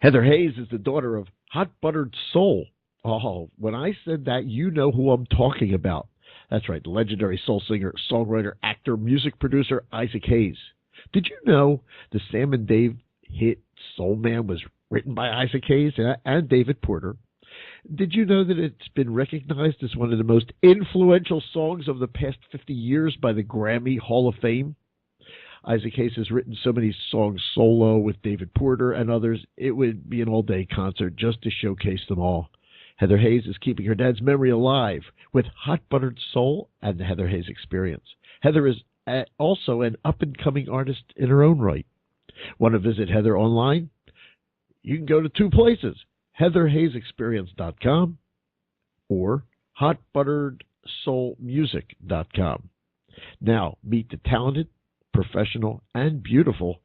Heather Hayes is the daughter of Hot Buttered Soul. Oh, when I said that, you know who I'm talking about. That's right, the legendary soul singer, songwriter, actor, music producer, Isaac Hayes. Did you know the Sam and Dave hit Soul Man was written by Isaac Hayes and David Porter? Did you know that it's been recognized as one of the most influential songs of the past 50 years by the Grammy Hall of Fame? Isaac Hayes has written so many songs solo with David Porter and others, it would be an all-day concert just to showcase them all. Heather Hayes is keeping her dad's memory alive with Hot Buttered Soul and the Heather Hayes Experience. Heather is also an up-and-coming artist in her own right. Want to visit Heather online? You can go to two places, heatherhayesexperience.com or hotbutteredsoulmusic.com. Now, meet the talented, professional, and beautiful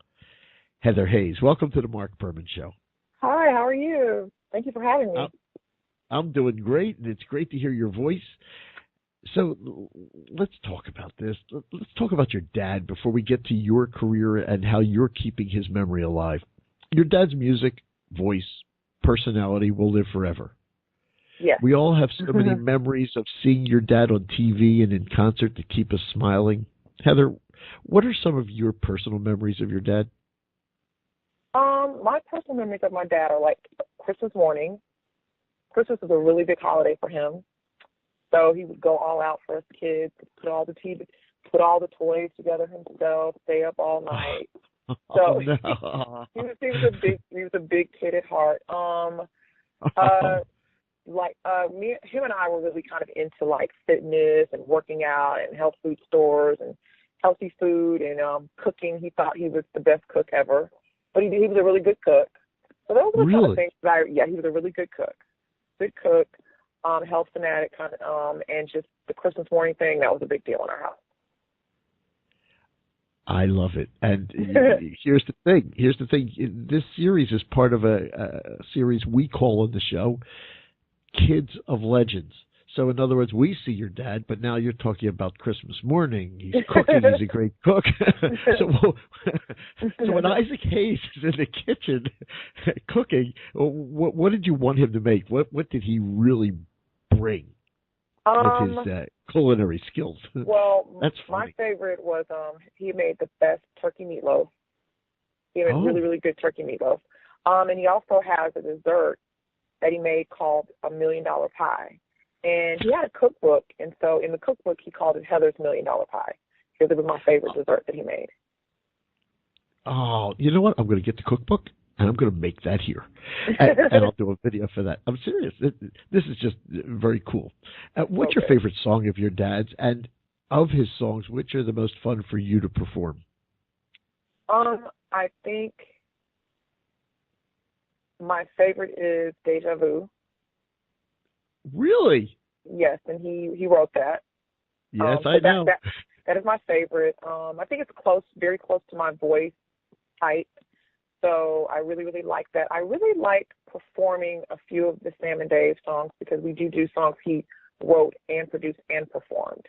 Heather Hayes. Welcome to the Marc Berman Show. Hi, how are you? Thank you for having me. I'm doing great, and it's great to hear your voice. So let's talk about this. Let's talk about your dad before we get to your career and how you're keeping his memory alive. Your dad's music, voice, personality will live forever. Yeah. We all have so many memories of seeing your dad on TV and in concert to keep us smiling. Heather, what are some of your personal memories of your dad? My personal memories of my dad are like Christmas morning. Christmas is a really big holiday for him. So he would go all out for us kids, put all the toys together himself, stay up all night. So no. he was a big kid at heart. Him and I were really kind of into like fitness and working out and health food stores and healthy food and cooking. He thought he was the best cook ever, but he was a really good cook. So those were the kind of things he was a really good cook. Good cook, health fanatic kind of, and just the Christmas morning thing, that was a big deal in our house. I love it. And here's the thing. This series is part of a series we call on the show Kids of Legends. So in other words, we see your dad, but now you're talking about Christmas morning. He's cooking. He's a great cook. So when Isaac Hayes is in the kitchen cooking, what did you want him to make? What did he really bring with his culinary skills? Well, That's my favorite was he made the best turkey meatloaf. He made really, really good turkey meatloaf. And he also has a dessert that he made called $1 million pie. And he had a cookbook, and so in the cookbook he called it Heather's $1 million pie because it was my favorite dessert that he made. Oh, you know what? I'm going to get the cookbook, and I'm going to make that here. And I'll do a video for that. I'm serious. This is just very cool. What's your favorite song of your dad's? And of his songs, which are the most fun for you to perform? I think my favorite is Deja Vu. Really? Yes, and he wrote that. Yes, I know. That is my favorite. I think it's very close to my voice type. So I really, really like that. I really like performing a few of the Sam and Dave songs because we do songs he wrote and produced and performed.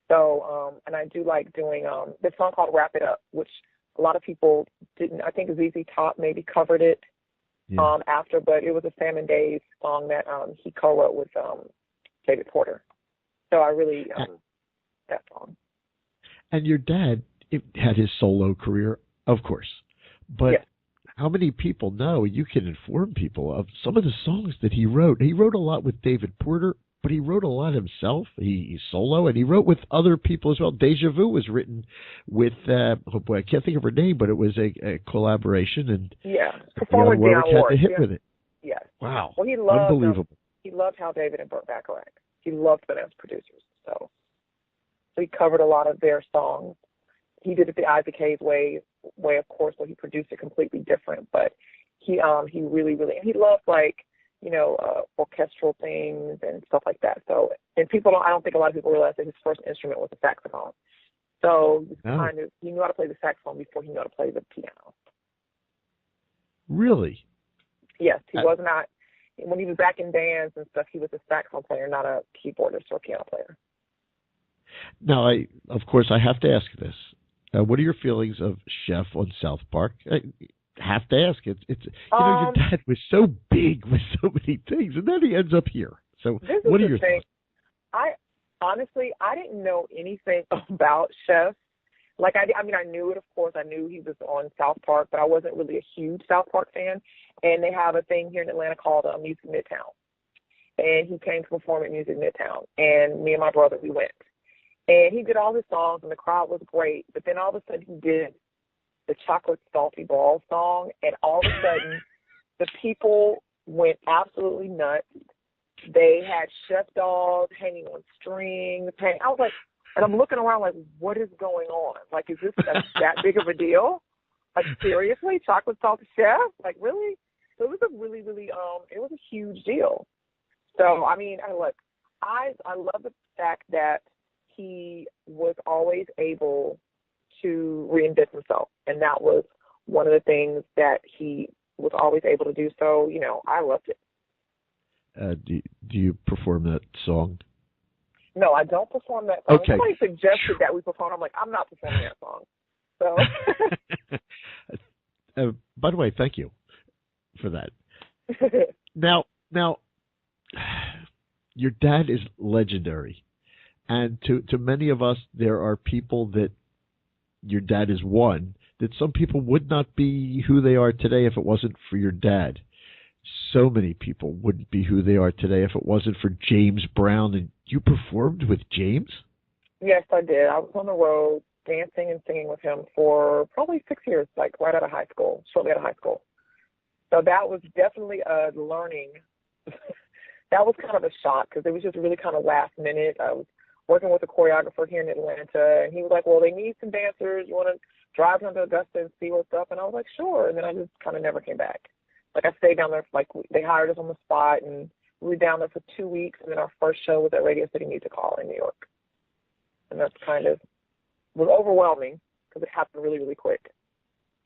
So, and I do like doing this song called Wrap It Up, which a lot of people didn't. I think ZZ Top maybe covered it. After, but it was a Sam and Dave song that he co-wrote with David Porter. So I really, that song. And your dad had his solo career, of course. But how many people know, you can inform people of some of the songs that he wrote? He wrote a lot with David Porter, but he wrote a lot himself. He's solo, and he wrote with other people as well. Deja Vu was written with, I can't think of her name, but it was a collaboration. And Performer Warwick had the hit with it. Yes. Wow. Well, he loved, unbelievable. He loved Hal David and Burt Bacharach. He loved them as producers. So he covered a lot of their songs. He did it the Isaac Hayes way, of course, so he produced it completely different. But he really, really, and he loved orchestral things and stuff like that. So, and I don't think a lot of people realize that his first instrument was a saxophone. So he knew how to play the saxophone before he knew how to play the piano. Really? Yes, he was not. When he was back in bands and stuff, he was a saxophone player, not a keyboardist or piano player. Now, of course, I have to ask this. What are your feelings of Chef on South Park? have to ask. It's your Um, dad was so big with so many things, and then he ends up here. So, this is what are the your thing. thoughts? I honestly, I didn't know anything about Chef. Like I mean, I knew it, of course. I knew he was on South Park, but I wasn't really a huge South Park fan. And they have a thing here in Atlanta called Music Midtown, and he came to perform at Music Midtown, and me and my brother we went, and he did all his songs, and the crowd was great. But then all of a sudden, he did the Chocolate Salty Ball song, and all of a sudden, the people went absolutely nuts. They had chef dolls hanging on strings. I was like, and I'm looking around like, what is going on? Like, is this that big of a deal? Like, seriously, chocolate salted chef? Like, really? So it was a really, really, it was a huge deal. So I mean, I love the fact that he was always able to reinvent himself, and that was one of the things that he was always able to do. So I loved it. Do you perform that song? No, I don't perform that song. Okay. Somebody suggested that we perform. I'm like, I'm not performing that song. So, By the way, thank you for that. Now, your dad is legendary, and to many of us, there are people that your dad is one that some people would not be who they are today if it wasn't for your dad. So many people wouldn't be who they are today if it wasn't for James Brown. And you performed with James? yes, I did. I was on the road dancing and singing with him for probably 6 years, like right out of high school, shortly out of high school. So that was definitely a learning. That was kind of a shock because it was just really kind of last minute. I was working with a choreographer here in Atlanta, and he was like, well, they need some dancers. You want to drive down to Augusta and see what's up? And I was like, sure. And then I just kind of never came back. Like, I stayed down there for, like, they hired us on the spot, and we were down there for 2 weeks, and then our first show was at Radio City Music Hall in New York. And that's kind of was overwhelming because it happened really, really quick.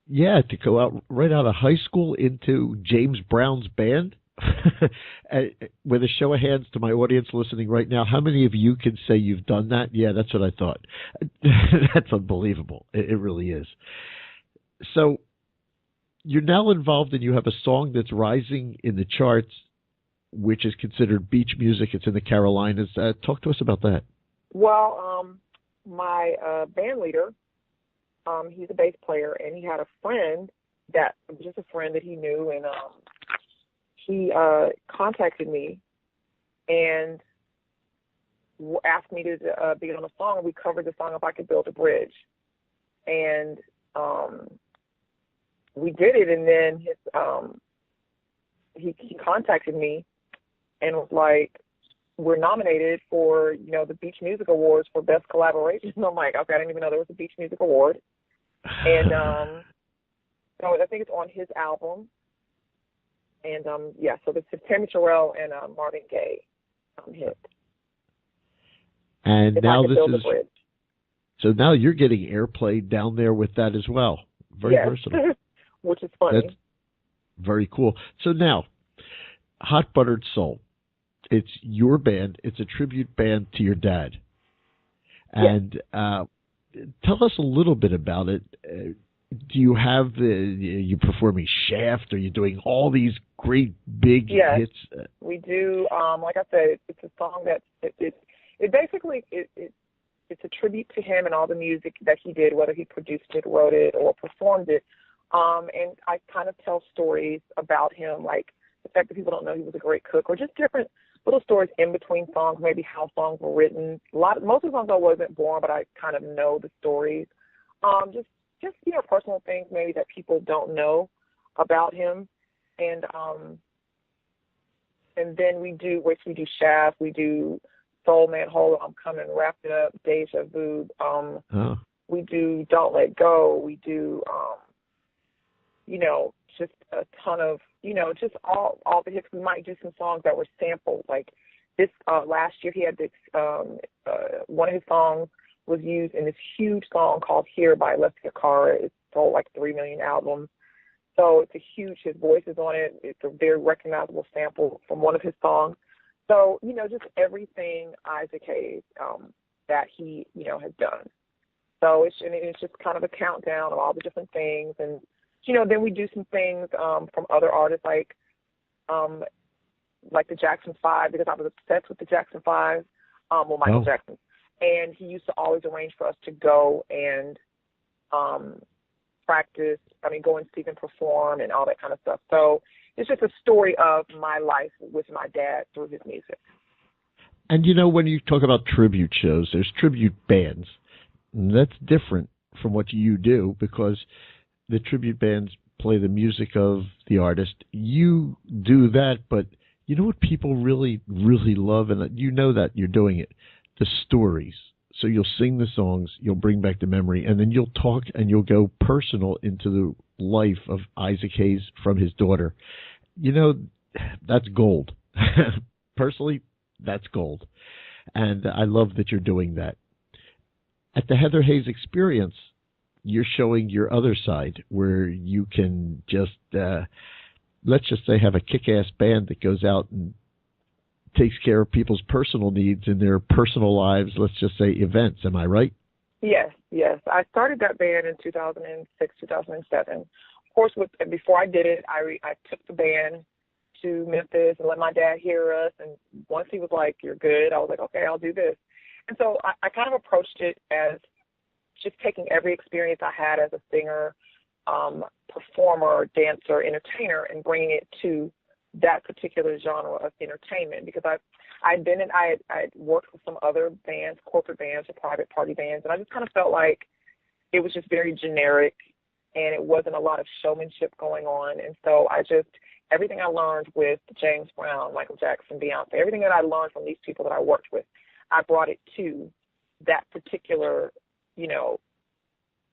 Yeah, to go out right out of high school into James Brown's band. With a show of hands to my audience listening right now, how many of you can say you've done that? Yeah, that's what I thought. That's unbelievable. It really is. So you're now involved and you have a song that's rising in the charts, which is considered beach music. It's in the Carolinas. Talk to us about that. Well, my band leader, he's a bass player, and he had a friend that was just a friend that he knew, and he contacted me and asked me to be on a song, and we covered the song "If I Could Build a Bridge," and we did it. And then he contacted me and was like, "We're nominated for the Beach Music Awards for Best Collaboration." And I'm like, okay, I didn't even know there was a Beach Music Award. And so I think it's on his album. And so it's Tammy Terrell and Marvin Gaye hit. And If now I Could this Build a is Bridge. so now you're getting airplay down there with that as well. Very versatile. Which is funny. That's very cool. So now, Hot Buttered Soul. It's your band. It's a tribute band to your dad. And tell us a little bit about it. Do you have you performing Shaft? Are you doing all these great big hits? We do. Like I said, it's a song that it basically it's a tribute to him and all the music that he did, whether he produced it, wrote it, or performed it. And I kind of tell stories about him, like the fact that people don't know he was a great cook, or just different little stories in between songs, maybe how songs were written. Most of the songs I wasn't born, but I kind of know the stories. Just personal things maybe that people don't know about him. And then we do Shaft, we do Soul Man, Hold On, I'm Coming, Wrap It Up, Deja Vu. We do Don't Let Go. We do just a ton of just all the hits. We might do some songs that were sampled. Like this last year, he had this one of his songs was used in this huge song called "Here" by Lefty Akara. It sold like 3 million albums. So it's a huge. His voice is on it. It's a very recognizable sample from one of his songs. So just everything Isaac Hayes that he has done. So it's just kind of a countdown of all the different things and then we do some things from other artists um, like the Jackson 5, because I was obsessed with the Jackson 5, Michael Jackson. And he used to always arrange for us to go and practice, go and see them perform and all that kind of stuff. So it's just a story of my life with my dad through his music. And when you talk about tribute shows, there's tribute bands. And that's different from what you do, because the tribute bands play the music of the artist. You do that, but you know what people really, really love, and you know that you're doing it? The stories. So you'll sing the songs, you'll bring back the memory, and then you'll talk and you'll go personal into the life of Isaac Hayes from his daughter. That's gold. Personally, that's gold. And I love that you're doing that. At the Heather Hayes Experience, you're showing your other side, where you can just, let's just say, have a kick-ass band that goes out and takes care of people's personal needs in their personal lives, let's just say events. Am I right? Yes. I started that band in 2006, 2007. Of course, before I did it, I took the band to Memphis and let my dad hear us. And once he was like, "You're good," I was like, "Okay, I'll do this." And so I kind of approached it as just taking every experience I had as a singer, performer, dancer, entertainer, and bringing it to that particular genre of entertainment, because I had worked with some other bands, corporate bands or private party bands, and I just kind of felt like it was just very generic and it wasn't a lot of showmanship going on. And so everything I learned with James Brown, Michael Jackson, Beyonce, everything that I learned from these people that I worked with, I brought it to that particular,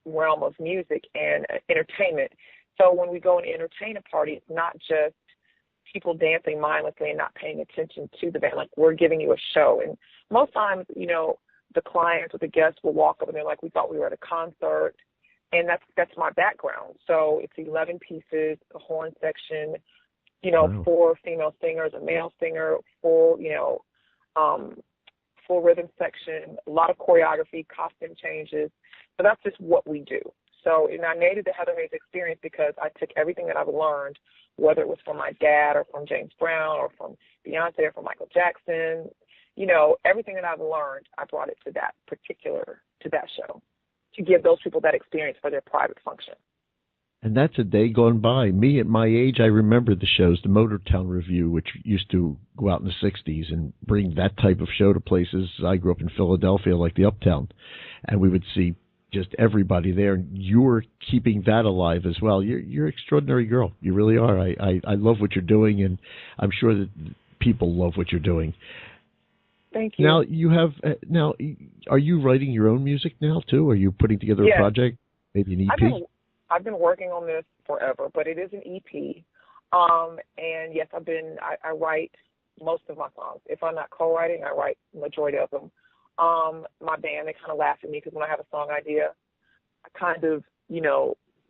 realm of music and entertainment. So when we go and entertain a party, it's not just people dancing mindlessly and not paying attention to the band. Like, we're giving you a show. And most times, the clients or the guests will walk up and they're like, "We thought we were at a concert." And that's my background. So it's 11 pieces, a horn section, Wow. 4 female singers, a male singer, full rhythm section, a lot of choreography, costume changes. So that's just what we do. So, and I named it the Heather Hayes Experience because I took everything that I've learned, whether it was from my dad or from James Brown or from Beyonce or from Michael Jackson, everything that I've learned, I brought it to that show, to give those people that experience for their private function. And that's a day gone by. Me, at my age, I remember the shows, the Motortown Review, which used to go out in the 60s and bring that type of show to places. I grew up in Philadelphia, like the Uptown, and we would see just everybody there. And you're keeping that alive as well. You're an extraordinary girl. You really are. I love what you're doing, and I'm sure that people love what you're doing. Thank you. Now, are you writing your own music now, too? Are you putting together a project, maybe an EP? I've been working on this forever, but it is an EP. And yes, I write most of my songs. If I'm not co-writing, I write the majority of them. My band, they kind of laugh at me because when I have a song idea, I kind of,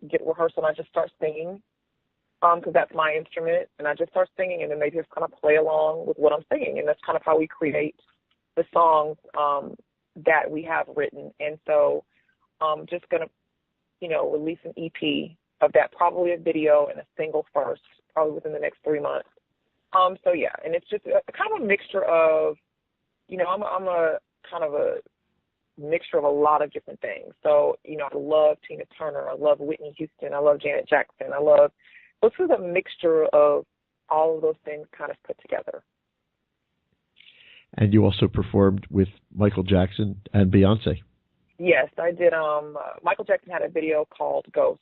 get rehearsal and I just start singing because that's my instrument. And I just start singing and then they just kind of play along with what I'm singing. And that's kind of how we create the songs that we have written. And so I'm just going to, release an EP of that, probably a video and a single first, probably within the next 3 months. So yeah, and it's just a kind of a mixture of, I'm a kind of a mixture of a lot of different things. So, I love Tina Turner, I love Whitney Houston, I love Janet Jackson, this is a mixture of all of those things kind of put together. And you also performed with Michael Jackson and Beyonce. Yes, I did. Michael Jackson had a video called Ghost.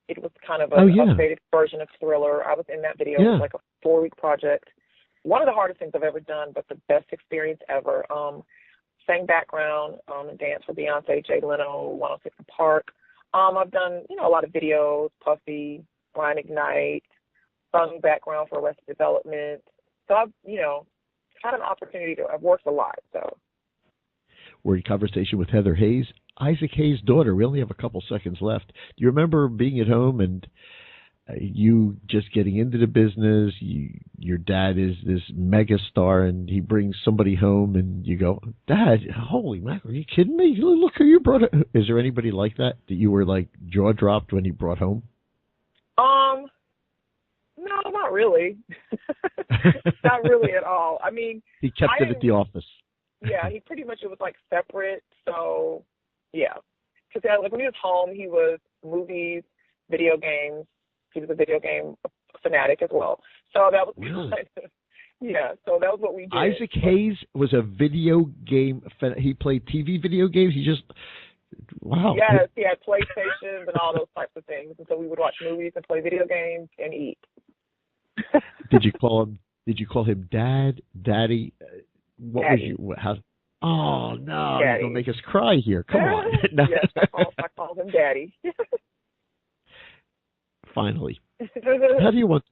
It was kind of an updated version of Thriller. I was in that video. It was like a 4-week project. One of the hardest things I've ever done, but the best experience ever. Sang background and dance for Beyonce, Jay Leno, 106 & Park. I've done, a lot of videos, Puffy, Brian Ignite, sung background for Arrested Development. So I've, had an opportunity I've worked a lot, so. We're in conversation with Heather Hayes, Isaac Hayes' daughter. We only have a couple seconds left. Do you remember being at home and you just getting into the business? Your dad is this mega star, and he brings somebody home, and you go, "Dad, holy mackerel, are you kidding me? Look who you brought." Is there anybody like that you were like jaw dropped when he brought home? not really. Not really at all. I mean, he kept it at the office. Yeah, he pretty much, it was like separate. So, yeah. Because like when he was home, he was movies, video games. He was a video game fanatic as well. So that was really? kind of, yeah. So that was what we did. Isaac Hayes was a video game. He played TV video games. He just wow. Yes, he had PlayStations and all those types of things, and so we would watch movies and play video games and eat. Did you call him Dad, Daddy? What Daddy. was you? How? Oh no! Daddy. You're gonna make us cry here. Come on. No. Yes, I call him Daddy. Finally, how do you want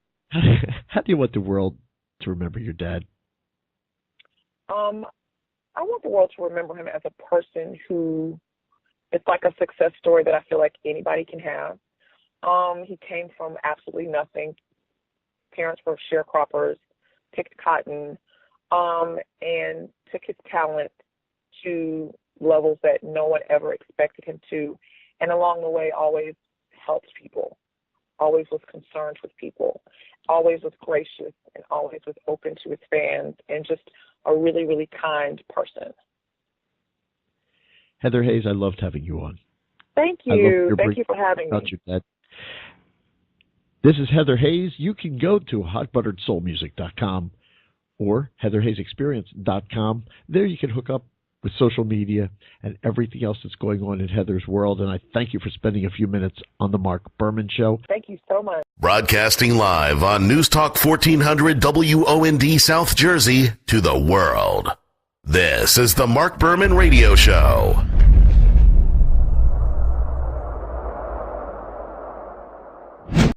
the world to remember your dad? I want the world to remember him as a person who, it's like a success story that I feel like anybody can have. He came from absolutely nothing. Parents were sharecroppers, picked cotton, and took his talent to levels that no one ever expected him to. And along the way, always helped people, always was concerned with people, always was gracious, and always was open to his fans, and just a really, really kind person. Heather Hayes, I loved having you on. Thank you. Thank you for having me. Your dad. This is Heather Hayes. You can go to hotbutteredsoulmusic.com or heatherhayesexperience.com. There you can hook up with social media and everything else that's going on in Heather's world. And I thank you for spending a few minutes on the Marc Berman Show. Thank you so much. Broadcasting live on News Talk 1400 WOND South Jersey to the world. This is the Marc Berman Radio Show.